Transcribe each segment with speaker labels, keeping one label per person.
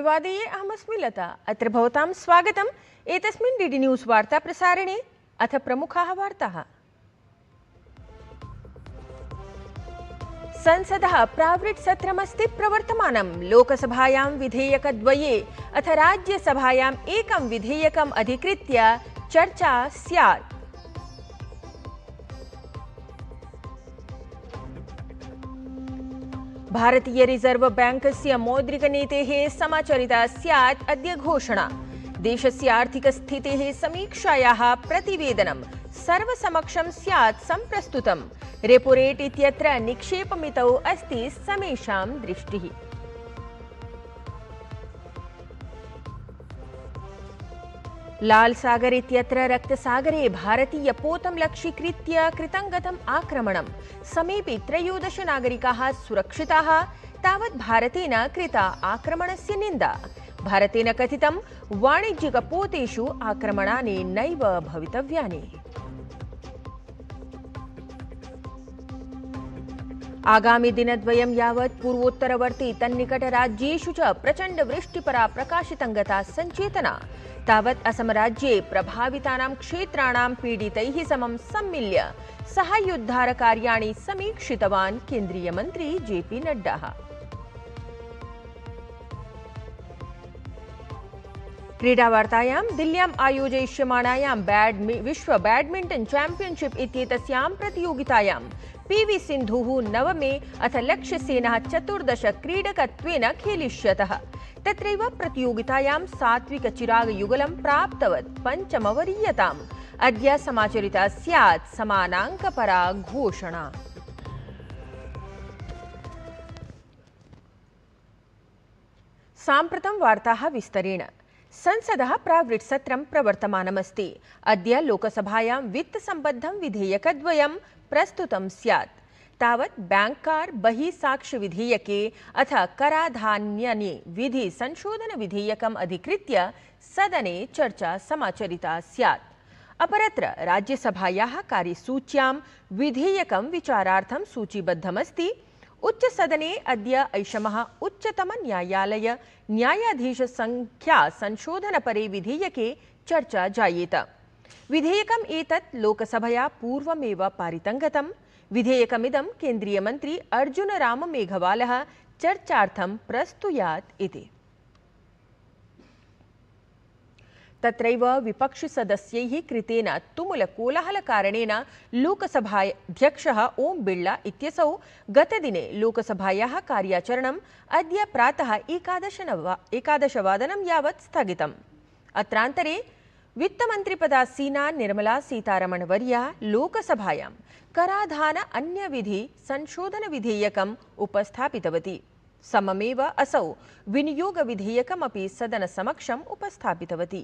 Speaker 1: अभिवादये अहमस्मि लता। अत्र भवतां स्वागतम्। एतस्मिन् डीडी न्यूज़ वार्ता प्रसारणे अथ प्रमुखाः वार्ताः। संसदः प्रावृट् सत्रमस्ति प्रवर्तमानं। लोकसभायां विधेयकद्वये अथ राज्यसभायाम् एकं विधेयकम् अधिकृत्य चर्चा स्यात्। भारतीय रिजर्व बैंकस्य मौद्रिकनीतेः समाचरिता स्यात् अद्य घोषणा। देशस्य आर्थिकस्थितेः समीक्षायाः प्रतिवेदनं सर्वसमक्षं स्यात् सम्प्रस्तुतम्। रेपो रेट् इत्यत्र निक्षेपमितौ अस्ति समेषां दृष्टिः। लाल सागर इत्यत्र रक्तसागरे भारतीय पोतं लक्ष्यीकृत्य कृतं गतम् आक्रमणं। समेऽपि 13 नागरिकाः सुरक्षिताः। तावत् भारतेन कृता आक्रमणस्य निन्दा। भारतेन कथितं वाणिज्यिकपोतेषु आक्रमणानि नैव भवितव्यानि। आगामि दिनद्वयं यावत् पूर्वोत्तरवर्ती तन्निकटराज्येषु च प्रचण्डवृष्टिपरा प्रकाशितं गता सञ्चेतना। तावत् असमराज्ये प्रभावितानां क्षेत्राणां पीडितैः समं सम्मिल्य साहाय्योद्धारकार्याणि समीक्षितवान् केन्द्रीयमन्त्री जेपी नड्डा। क्रीडावार्तायां दिल्ल्याम् आयोजयिष्यमाणायां विश्व बैडमिण्टन् चैम्पियनशिप इत्येतस्यां प्रतियोगितायां पीवी सिन्धुः नवमे अथ लक्ष्यसेनः 14 क्रीडकत्वेन खेलिष्यतः। तत्रैव प्रतियोगितायां सात्विकचिराग युगलं प्राप्तवत् पञ्चमवरीयताम्। अद्य समाचरिता स्यात् समानाङ्कपरा घोषणा। साम्प्रतं वार्ताः विस्तरेण। संसदः प्रावृट् सत्रं प्रवर्तमानमस्ति। अद्य लोकसभायां वित्तसम्बद्धं विधेयकद्वयं प्रस्तुतं स्यात्। तावत् बैंकार् बहिसाक्ष्य विधेयके अथ कराधान्यनि विधि संशोधन विधेयकम् अधिकृत्य सदने चर्चा समाचरिता स्यात्। अपरत्र राज्यसभायाः कार्यसूच्यां विधेयकं विचारार्थं सूचीबद्धमस्ति। उच्चसदने अद्य ऐषमः उच्चतमन्यायालय न्यायाधीश संख्या संशोधनपरे विधेयके चर्चा जायेत। विधेयकम् एतत् लोकसभया पूर्वमेव पारितं गतम्। विधेयकमिदं केन्द्रीयमन्त्री अर्जुन राम मेघवालः चर्चार्थं प्रस्तुयात् इति। तत्रैव विपक्षिसदस्यैः कृतेन तुमुलकोलाहलकारणेन लोकसभाध्यक्षः ओम बिर्ला इत्यसौ गतदिने लोकसभायाः कार्याचरणम् अद्य प्रातः 11 यावत् स्थगितम्। अत्रान्तरे वित्तमन्त्रिपदासीना निर्मला सीतारमण वर्या लोकसभायां कराधान अन्यविधि संशोधन विधेयकम् उपस्थापितवती। सममेव असौ विनियोग विधेयकमपि सदनसमक्षम् उपस्थापितवती।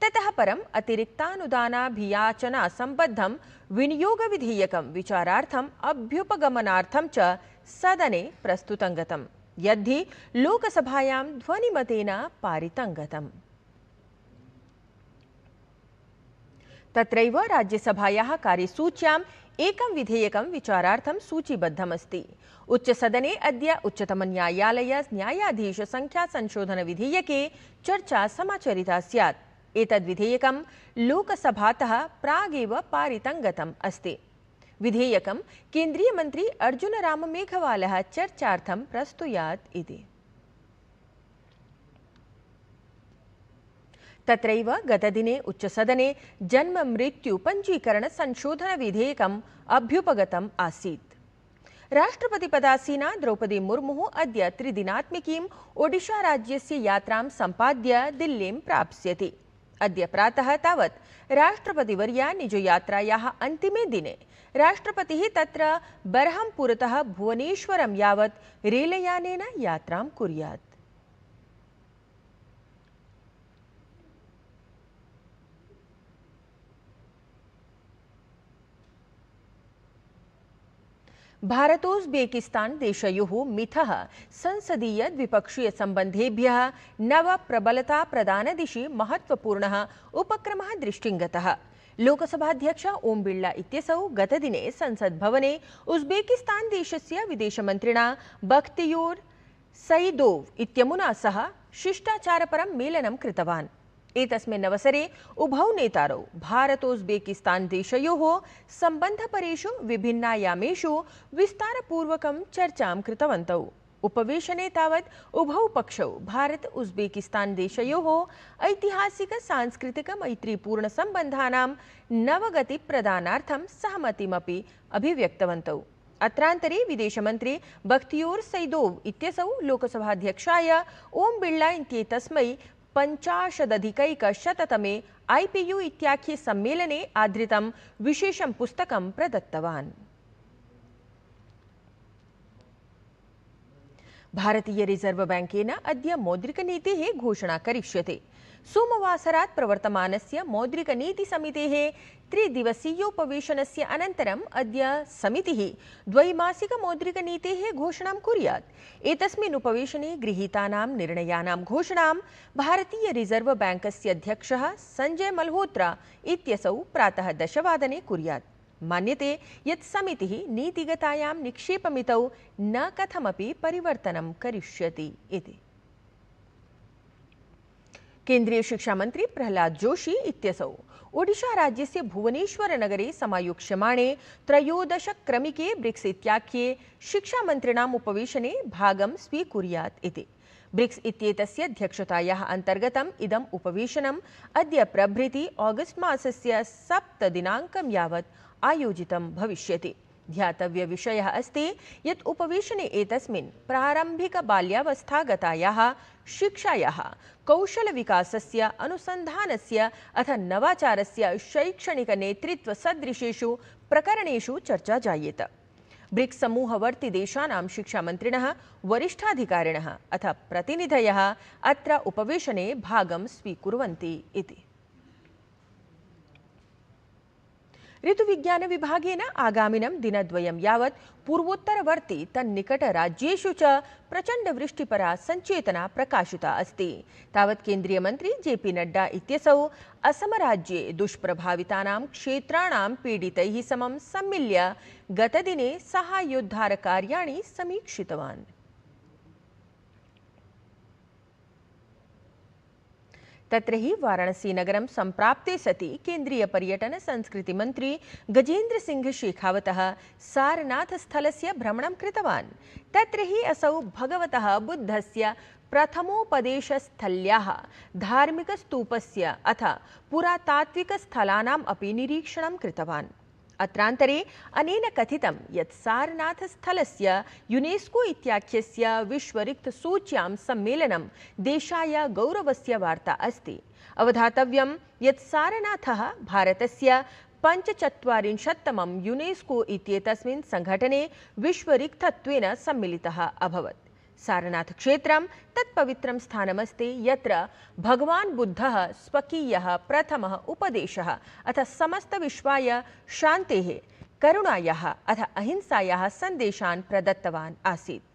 Speaker 1: ततः परम् अतिरिक्तानुदानाभियाचना सम्बद्धं विनियोग विधेयकं विचारार्थम् अभ्युपगमनार्थं च सदने प्रस्तुतं गतम्, यद्धि लोकसभायां ध्वनिमतेन पारितं गतम्। तत्रैव राज्यसभायाः कार्यसूच्याम् एकं विधेयकं विचारार्थं सूचीबद्धमस्ति। उच्चसदने अद्य उच्चतमन्यायालय न्यायाधीश संख्या संशोधन विधेयके चर्चा समाचरिता स्यात्। एतद् विधेयकं लोकसभातः प्रागेव पारितं गतम् अस्ति। विधेयकं केन्द्रीयमन्त्री अर्जुन राम मेघवालः चर्चार्थं प्रस्तुयात् इति। तत्रैव गतदिने उच्चसदने जन्म मृत्यु पञ्जीकरण संशोधन विधेयकम् अभ्युपगतम् आसीत्। राष्ट्रपतिपदासीना द्रौपदी मुर्मुः अद्य 3 दिनात्मिकीम् ओडिशा राज्यस्य यात्रां सम्पाद्य दिल्लीं प्राप्स्यति। अद्य प्रातः तावत् राष्ट्रपतिवर्या निजयात्रायाः अन्तिमे दिने राष्ट्रपतिः तत्र बरहमपुरतः भुवनेश्वरं यावत् रेलयानेन यात्रां कुर्यात्। भारतोज्बेकिस्तान देशयोः मिथः संसदीय द्विपक्षीय सम्बन्धेभ्यः नव प्रबलता प्रदानदिशि महत्वपूर्णः उपक्रमः दृष्टिङ्गतः। लोकसभाध्यक्ष ओम बिर्ला इत्यसौ गतदिने संसद्भवने उज्बेकिस्तान देशस्य विदेशमन्त्रिणा बख्तियोर सईदोव इत्यमुना सह शिष्टाचारपरं मेलनं कृतवान्। एतस्मिन् अवसरे उभौ नेतारौ भारत-उज्बेकिस्तान देशयोः सम्बन्धपरेषु विभिन्नायामेषु विस्तारपूर्वकं चर्चां कृतवन्तौ। उपवेशने तावत् उभौ पक्षौ भारत-उज्बेकिस्तान देशयोः ऐतिहासिक सांस्कृतिक मैत्रीपूर्ण सम्बन्धानां नवगतिप्रदानार्थं सहमतिमपि अभिव्यक्तवन्तौ। अत्रान्तरे विदेशमन्त्री बख्तियोर सैदोव इत्यसौ लोकसभाध्यक्षाय ओम बिड़ला इत्येतस्मै 85-तमे IPU इत्याख्ये सम्मेलने आधृतं विशेषं पुस्तकं प्रदत्तवान्। भारतीय रिजर्व बैंकेन अद्य मौद्रिकनीतेः घोषणा करिष्यते। सोमवासरात् प्रवर्तमानस्य मौद्रिकनीतिसमितेः त्रिदिवसीयोपवेशनस्य अनन्तरम् अद्य समितिः द्वैमासिकमौद्रिकनीतेः घोषणां कुर्यात्। एतस्मिन् उपवेशने गृहीतानां निर्णयानां घोषणां भारतीय रिजर्व बैंकस्य अध्यक्षः संजय मल्होत्रा इत्यसौ प्रातः 10 वादने कुर्यात्। मान्यते यत् समितिः नीतिगतायां निक्षेपमितौ न कथमपि परिवर्तनं करिष्यति इति। केन्द्रीय शिक्षा मंत्री प्रहलाद जोशी इत्यसौ ओडिशा राज्यस्य भुवनेश्वर नगरे समायोक्ष्यमाणे 13 ब्रिक्स इत्याख्ये शिक्षामन्त्रिणाम् उपवेशने भागं स्वीकुर्यात् इति। ब्रिक्स इत्येतस्य अध्यक्षतायाः अन्तर्गतम् इदम् उपवेशनम् अद्य प्रभृति ऑगस्ट मासस्य 7 दिनाङ्कं यावत् आयोजितं भविष्यति। ध्यातव्यविषयः अस्ति यत् उपवेशने एतस्मिन् प्रारम्भिक बाल्यावस्थागतायाः शिक्षायाः कौशलविकासस्य अनुसन्धानस्य अथ नवाचारस्य शैक्षणिक नेतृत्व सदृशेषु प्रकरणेषु चर्चा जायेत। ब्रिक्स समूहवर्ती देशानां शिक्षामन्त्रिणः वरिष्ठाधिकारिणः अथ प्रतिनिधयः अत्र उपवेशने भागं स्वीकुर्वन्ति इति। ऋतुविज्ञान विभागेन आगामिनं दिनद्वयं यावत् पूर्वोत्तरवर्ती तन्निकटराज्येषु च प्रचण्डवृष्टिपरा सञ्चेतना प्रकाशिता अस्ति। तावत् केन्द्रीय मन्त्री JP नड्डा इत्यसौ असमराज्ये दुष्प्रभावितानां क्षेत्राणां पीडितैः समं सम्मिल्य गतदिने साहाय्योद्धारकार्याणि समीक्षितवान्। तत्र हि वाराणसी नगरं सम्प्राप्ते सति केन्द्रीय पर्यटन संस्कृति मंत्री गजेन्द्र सिंह शेखावतः सारनाथ स्थलस्य भ्रमणं कृतवान्। तत्र हि असौ भगवतः बुद्धस्य प्रथमोपदेशस्थल्याः धार्मिकस्तूपस्य अथ पुरातात्विकस्थलानाम् अपि निरीक्षणं कृतवान्। अत्रान्तरे अनेन कथितं यत् सारनाथ स्थलस्य यूनेस्को इत्याख्यस्य विश्वरिक्तसूच्यां सम्मेलनं देशाय गौरवस्य वार्ता अस्ति। अवधातव्यं यत् सारनाथः भारतस्य 45तमं यूनेस्को इत्येतस्मिन् संघटने विश्वरिक्तत्वेन सम्मिलितः अभवत्। सारनाथ क्षेत्रं तत्पवित्रं स्थानमस्ति यत्र भगवान् बुद्धः स्वकीयः प्रथमः उपदेशः अथ समस्त विश्वाय शान्तेः करुणायाः अथ अहिंसायाः सन्देशान् प्रदत्तवान् आसीत्।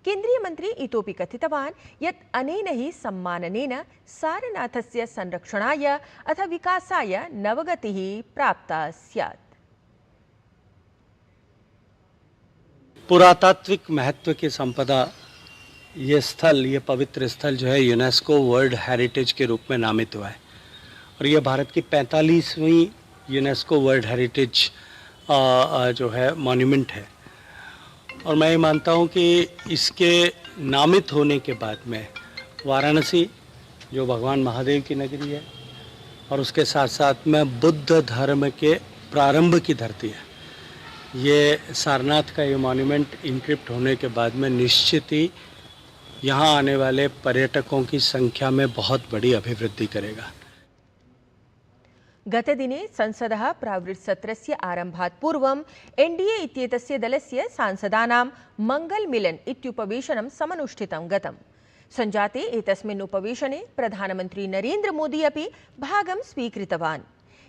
Speaker 1: केन्द्रीय मन्त्री इतोपि कथितवान् यत् अनेन हि सम्माननेन सारनाथस्य संरक्षणाय अथ विकासाय नवगतिः प्राप्ता स्यात्।
Speaker 2: पुरातात्विक महत्व की संपदा ये स्थल, ये पवित्र स्थल जो है यूनेस्को वर्ल्ड हेरिटेज के रूप में नामित हुआ है और ये भारत की 45वीं यूनेस्को वर्ल्ड हेरिटेज जो है मॉन्यूमेंट है। और मैं ये मानता हूँ कि इसके नामित होने के बाद में वाराणसी जो भगवान महादेव की नगरी है और उसके साथ साथ में बुद्ध धर्म के प्रारंभ की धरती है, ये सारनाथ का ये मॉन्यूमेंट इनक्रिप्ट होने के बाद में निश्चित ही यहाँ आने वाले पर्यटकों की संख्या में बहुत बड़ी अभिवृद्धि करेगा।
Speaker 1: गतदिने संसदः प्रावृत्सत्रस्य आरम्भात् पूर्वं NDA इत्येतस्य दलस्य सांसदानां मंगलमिलन इत्युपवेशनं समनुष्ठितं गतम्। सञ्जाते एतस्मिन् उपवेशने प्रधानमन्त्री नरेन्द्र मोदी अपि भागं स्वीकृतवान्।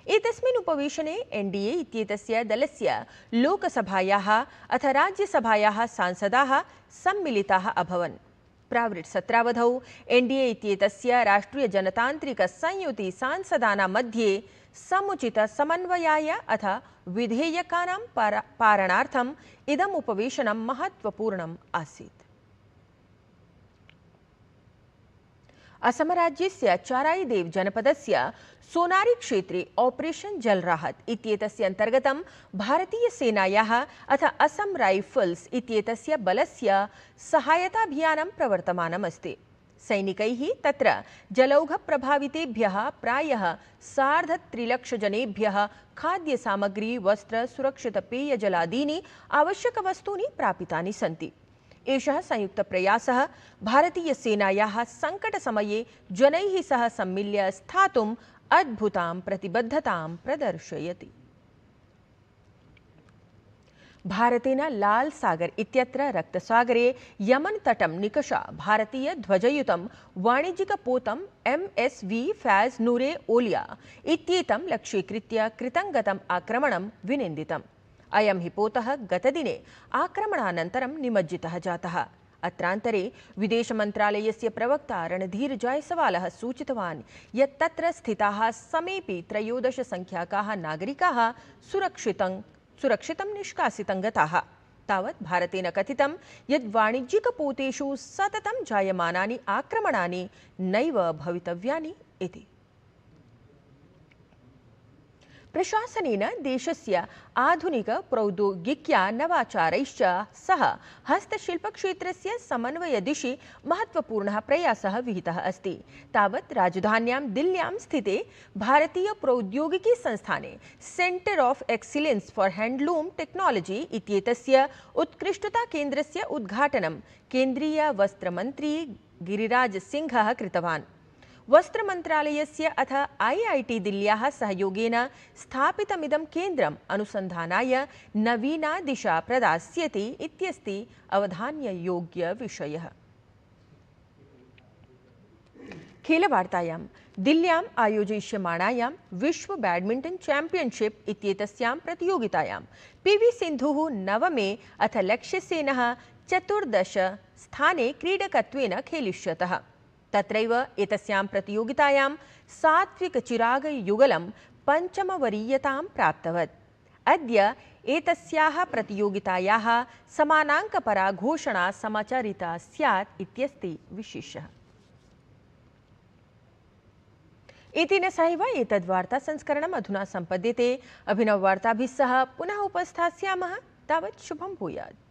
Speaker 1: एतस्मिन् उपवेशने NDA इत्येतस्य दलस्य लोकसभायाः अथ राज्यसभायाः सांसदाः सम्मिलिताः अभवन्। प्रावृत्सत्रावधौ NDA इत्येतस्य राष्ट्रिय जनतान्त्रिक संयुति सांसदानां मध्ये समुचित समन्वयाय अथ विधेयकानां पारणार्थम् इदम् उपवेशनं महत्वपूर्णम् आसीत्। असमराज्यस्य चाराईदेव जनपदस्य सोनारी क्षेत्रे ऑपरेशन जल राहत इत्येतस्य अन्तर्गतं भारतीयसेनायाः अथ असम राइफल्स् इत्येतस्य बलस्य सहायताभियानं प्रवर्तमानमस्ति। सैनिकैः तत्र जलौघप्रभावितेभ्यः प्रायः 3.5 लाख जनेभ्यः खाद्यसामग्री, वस्त्र, सुरक्षितपेयजलादीनि आवश्यकवस्तूनि प्रापितानि सन्ति। एषः संयुक्तप्रयासः भारतीयसेनायाः सङ्कटसमये जनैः सह सम्मिल्य स्थातुम् अद्भुतां प्रतिबद्धतां प्रदर्शयति। भारतेन लाल सागर इत्यत्र रक्तसागरे यमन तटं निकषा भारतीय ध्वजयुतं वाणिज्यिकपोतं MSV फैज़ नूरे ओलिया इत्येतं लक्ष्यीकृत्य कृतं आक्रमणं विनिन्दितम्। अयं हि पोतः गतदिने आक्रमणानन्तरं निमज्जितः जातः। अत्रान्तरे विदेशमन्त्रालयस्य प्रवक्ता रणधीर जायसवालः सूचितवान् यत् तत्र स्थिताः समेऽपि 13 संख्याकाः नागरिकाः सुरक्षितं निष्कासितं गताः। तावत् भारतेन कथितं यत् वाणिज्यिकपोतेषु सततं जायमानानि आक्रमणानि नैव भवितव्यानि इति। प्रशासनेन देशस्य आधुनिक प्रौद्योगिक्या नवाचारैश्च सह हस्तशिल्पक्षेत्रस्य समन्वयदिशि महत्वपूर्णः प्रयासः विहितः अस्ति। तावत् राजधान्यां दिल्ल्यां स्थिते भारतीय प्रौद्योगिकी संस्थाने centre of excellence for handloom technology इत्येतस्य उत्कृष्टता केन्द्रस्य उद्घाटनं केन्द्रीय वस्त्रमन्त्री गिरिराज सिंहः कृतवान्। वस्त्रमन्त्रालयस्य अथ IIT दिल्ल्याः सहयोगेन स्थापितमिदं केन्द्रम् अनुसन्धानाय नवीना दिशा प्रदास्यति इत्यस्ति अवधान्ययोग्यविषयः। खेलवार्तायां दिल्ल्याम् आयोजयिष्यमाणायां विश्व बैडमिण्टन् चैम्पियनशिप इत्येतस्यां प्रतियोगितायां PV सिन्धुः नवमे अथ लक्ष्यसेनः 14 स्थाने क्रीडकत्वेन खेलिष्यतः। तत्रैव एतस्यां प्रतियोगितायां सात्विकचिराग युगलं पञ्चमवरीयतां प्राप्तवत्। अद्य एतस्याः प्रतियोगितायाः समानाङ्कपरा घोषणा समाचरिता स्यात् इत्यस्ति विशेषः। एतेन सहैव एतद्वार्ता संस्करणम् अधुना सम्पद्यते। अभिनववार्ताभिः सह पुनः उपस्थास्यामः। तावत् शुभं भूयात्।